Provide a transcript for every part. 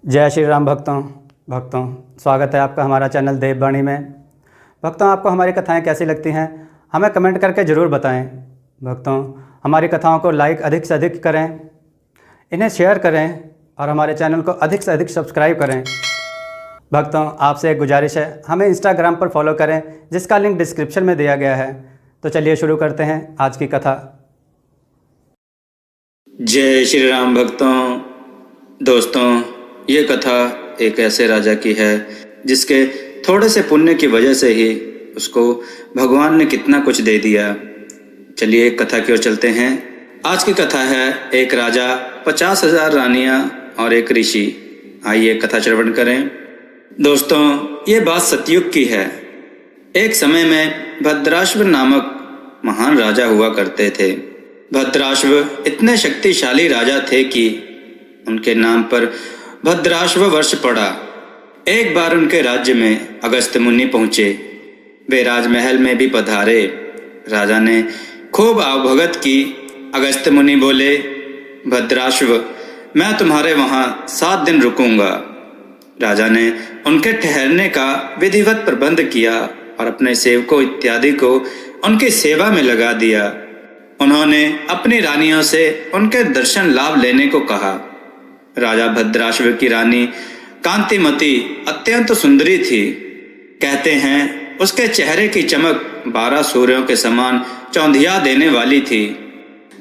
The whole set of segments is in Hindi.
जय श्री राम भक्तों स्वागत है आपका हमारा चैनल देववाणी में। भक्तों, आपको हमारी कथाएं कैसी लगती हैं हमें कमेंट करके ज़रूर बताएं। भक्तों, हमारी कथाओं को लाइक अधिक से अधिक करें, इन्हें शेयर करें और हमारे चैनल को अधिक से अधिक सब्सक्राइब करें। भक्तों, आपसे एक गुजारिश है, हमें इंस्टाग्राम पर फॉलो करें जिसका लिंक डिस्क्रिप्शन में दिया गया है। तो चलिए शुरू करते हैं आज की कथा। जय श्री राम दोस्तों, ये कथा एक ऐसे राजा की है जिसके थोड़े से पुण्य की वजह से ही उसको भगवान ने कितना कुछ दे दिया। चलिए एक कथा की ओर चलते हैं। आज की कथा है एक राजा, 50,000 रानियां और एक ऋषि। आइए कथा श्रवण करें। दोस्तों, ये बात सतयुग की है। एक समय में भद्राश्व नामक महान राजा हुआ करते थे। भद्राश्व इतने शक्तिशाली राजा थे कि उनके नाम पर भद्राश्व वर्ष पड़ा। एक बार उनके राज्य में अगस्त्य मुनि पहुंचे। वे राजमहल में भी पधारे। राजा ने खूब आवभगत की। अगस्त्य मुनि बोले, भद्राश्व, मैं तुम्हारे वहां 7 दिन रुकूंगा। राजा ने उनके ठहरने का विधिवत प्रबंध किया और अपने सेवकों इत्यादि को उनकी सेवा में लगा दिया। उन्होंने अपनी रानियों से उनके दर्शन लाभ लेने को कहा। राजा भद्राश्व की रानी कांतिमती अत्यंत सुंदरी थी। कहते हैं उसके चेहरे की चमक 12 सूर्यों के समान चौंधिया देने वाली थी।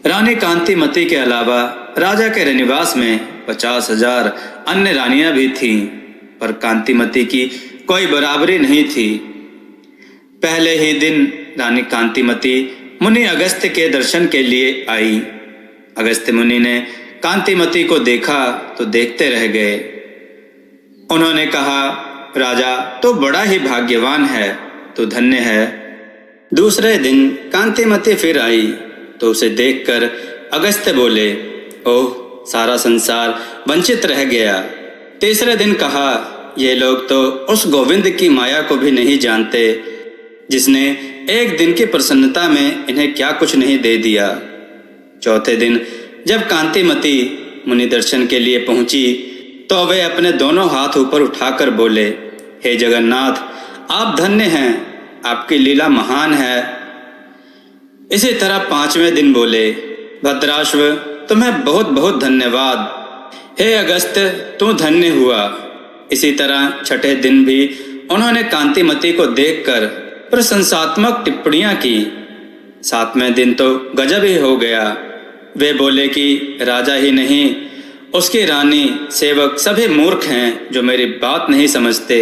रानी कांतिमती के अलावा राजा के रनिवास में 50,000 अन्य रानियां भी थीं, पर कांतिमती की कोई बराबरी नहीं थी। पहले ही दिन रानी कांतिमती मुनि अगस्त्य के दर्शन के लिए आई। अगस्त्य मुनि ने कांतिमती को देखा तो देखते रह गए। उन्होंने कहा, राजा तो बड़ा ही भाग्यवान है, तो धन्य है। दूसरे दिन कांतिमती फिर आई तो उसे देखकर अगस्त्य बोले, ओह, सारा संसार वंचित रह गया। तीसरे दिन कहा, ये लोग तो उस गोविंद की माया को भी नहीं जानते जिसने एक दिन की प्रसन्नता में इन्हें क्या कुछ नहीं दे दिया। चौथे दिन जब कांतिमती मुनि दर्शन के लिए पहुंची तो वे अपने दोनों हाथ ऊपर उठाकर बोले, हे जगन्नाथ, आप धन्य हैं, आपकी लीला महान है। इसी तरह 5वें दिन बोले, भद्राश्व, तुम्हें बहुत बहुत धन्यवाद। हे अगस्त्य, तू धन्य हुआ। इसी तरह 6ठे दिन भी उन्होंने कांतिमती को देखकर प्रशंसात्मक टिप्पणियां की। 7वें दिन तो गजब ही हो गया। वे बोले कि राजा ही नहीं, उसकी रानी, सेवक सभी मूर्ख हैं जो मेरी बात नहीं समझते।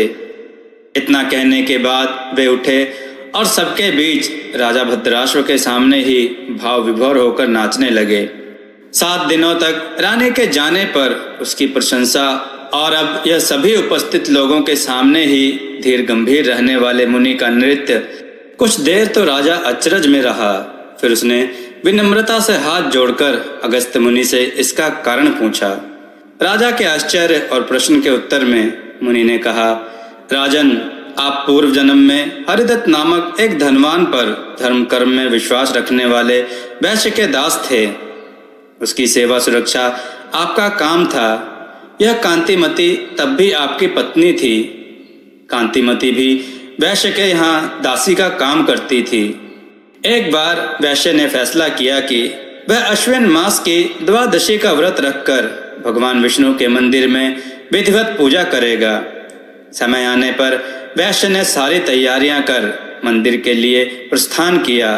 इतना कहने के बाद वे उठे और सबके बीच राजा भद्राश्व के सामने ही भाव विभोर होकर नाचने लगे। 7 दिनों तक रानी के जाने पर उसकी प्रशंसा, और अब यह सभी उपस्थित लोगों के सामने ही धीर गंभीर रहने वाले मुनि का नृत्य। कुछ देर तो राजा अचरज में रहा। फिर उसने विनम्रता से हाथ जोड़कर अगस्त्य मुनि से इसका कारण पूछा। राजा के आश्चर्य और प्रश्न के उत्तर में मुनि ने कहा, राजन, आप पूर्व जन्म में हरिदत्त नामक एक धनवान पर धर्म कर्म में विश्वास रखने वाले वैश्य के दास थे। उसकी सेवा सुरक्षा आपका काम था। यह कांतिमती तब भी आपकी पत्नी थी। कांतिमती भी वैश्य के यहाँ दासी का काम करती थी। एक बार वैश्य ने फैसला किया कि वह अश्विन मास की द्वादशी का व्रत रखकर भगवान विष्णु के मंदिर में विधिवत पूजा करेगा। समय आने पर वैश्य ने सारी तैयारियां कर मंदिर के लिए प्रस्थान किया।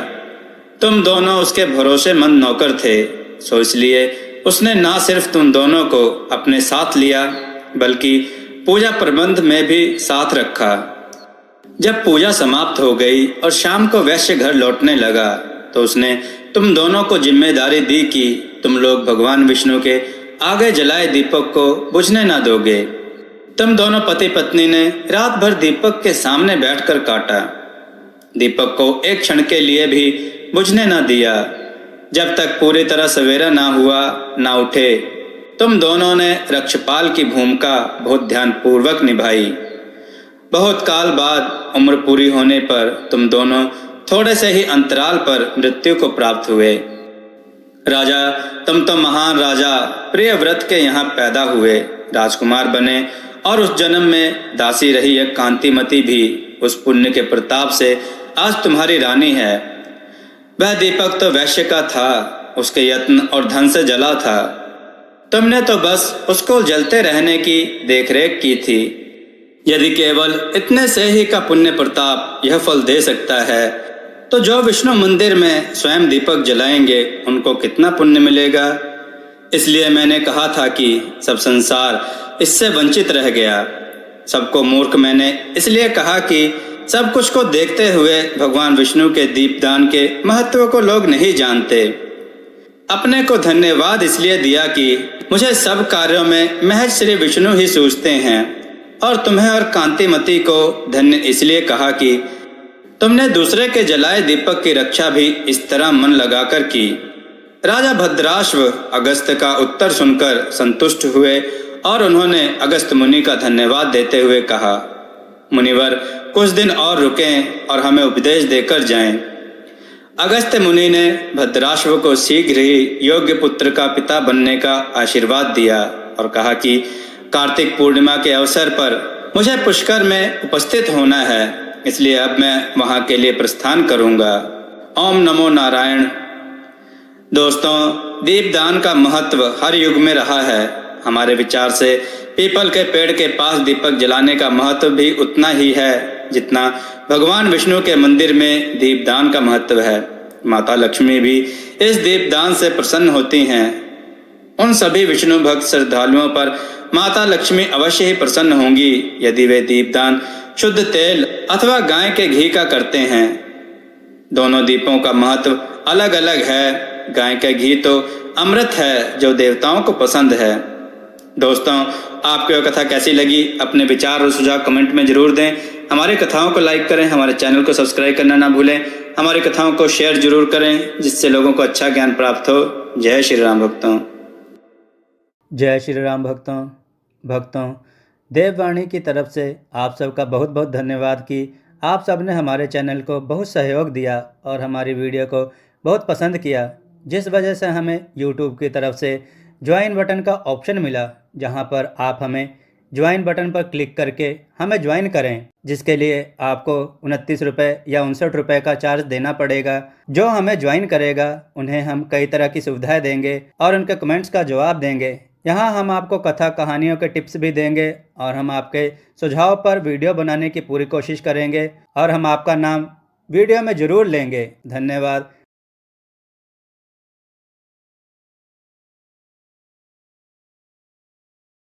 तुम दोनों उसके भरोसेमंद नौकर थे, सो इसलिए उसने ना सिर्फ तुम दोनों को अपने साथ लिया बल्कि पूजा प्रबंध में भी साथ रखा। जब पूजा समाप्त हो गई और शाम को वैश्य घर लौटने लगा तो उसने तुम दोनों को जिम्मेदारी दी कि तुम लोग भगवान विष्णु के आगे जलाए दीपक को बुझने ना दोगे। तुम दोनों पति पत्नी ने रात भर दीपक के सामने बैठकर काटा। दीपक को एक क्षण के लिए भी बुझने ना दिया। जब तक पूरी तरह सवेरा ना हुआ ना उठे। तुम दोनों ने रक्षपाल की भूमिका बहुत ध्यानपूर्वक निभाई। बहुत काल बाद उम्र पूरी होने पर तुम दोनों थोड़े से ही अंतराल पर मृत्यु को प्राप्त हुए। राजा, तुम तो महान राजा प्रियव्रत के यहाँ पैदा हुए। राजकुमार बने और उस जन्म में दासी रही एक कांतिमती भी उस पुण्य के प्रताप से आज तुम्हारी रानी है। वह दीपक तो वैश्य का था, उसके यत्न और धन से जला था। तुमने तो बस उसको जलते रहने की देखरेख की थी। यदि केवल इतने से ही का पुण्य प्रताप यह फल दे सकता है, तो जो विष्णु मंदिर में स्वयं दीपक जलाएंगे उनको कितना पुण्य मिलेगा। इसलिए मैंने कहा था कि सब संसार इससे वंचित रह गया। सबको मूर्ख मैंने इसलिए कहा कि सब कुछ को देखते हुए भगवान विष्णु के दीपदान के महत्व को लोग नहीं जानते। अपने को धन्यवाद इसलिए दिया कि मुझे सब कार्यों में महज श्री विष्णु ही सूझते हैं, और तुम्हें और कांतिमती को धन्य इसलिए कहा कि तुमने दूसरे के जलाए दीपक की रक्षा भी इस तरह मन लगाकर की। राजा भद्राश्व अगस्त का उत्तर सुनकर संतुष्ट हुए और उन्होंने अगस्त मुनि का धन्यवाद देते हुए कहा, मुनिवर कुछ दिन और रुकें और हमें उपदेश देकर जाएं। अगस्त मुनि ने भद्राश्व को शीघ्र ही योग्य पुत्र का पिता बनने का आशीर्वाद दिया और कहा कि कार्तिक पूर्णिमा के अवसर पर मुझे पुष्कर में उपस्थित होना है, इसलिए अब मैं वहां के लिए प्रस्थान करूंगा। ओम नमो नारायण। दोस्तों, दीपदान का महत्व हर युग में रहा है। हमारे विचार से पीपल के पेड़ के पास दीपक जलाने का महत्व भी उतना ही है जितना भगवान विष्णु के मंदिर में दीपदान का महत्व है। माता लक्ष्मी भी इस दीपदान से प्रसन्न होती हैं। उन सभी विष्णु भक्त श्रद्धालुओं पर माता लक्ष्मी अवश्य ही प्रसन्न होंगी यदि वे दीपदान शुद्ध तेल अथवा गाय के घी का करते हैं। दोनों दीपों का महत्व अलग अलग है। गाय का घी तो अमृत है जो देवताओं को पसंद है। दोस्तों, आपको यह कथा कैसी लगी? अपने विचार और सुझाव कमेंट में जरूर दें। हमारी कथाओं को लाइक करें, हमारे चैनल को सब्सक्राइब करना ना भूलें। हमारी कथाओं को शेयर जरूर करें जिससे लोगों को अच्छा ज्ञान प्राप्त हो। जय श्री राम भक्तों। जय श्री राम भक्तों, देववाणी की तरफ से आप सबका बहुत बहुत धन्यवाद कि आप सब ने हमारे चैनल को बहुत सहयोग दिया और हमारी वीडियो को बहुत पसंद किया, जिस वजह से हमें यूट्यूब की तरफ से ज्वाइन बटन का ऑप्शन मिला, जहां पर आप हमें ज्वाइन बटन पर क्लिक करके हमें ज्वाइन करें, जिसके लिए आपको 29 रुपये या 59 रुपये का चार्ज देना पड़ेगा। जो हमें ज्वाइन करेगा उन्हें हम कई तरह की सुविधाएं देंगे और उनके कमेंट्स का जवाब देंगे। यहाँ हम आपको कथा कहानियों के टिप्स भी देंगे और हम आपके सुझाव पर वीडियो बनाने की पूरी कोशिश करेंगे और हम आपका नाम वीडियो में ज़रूर लेंगे। धन्यवाद।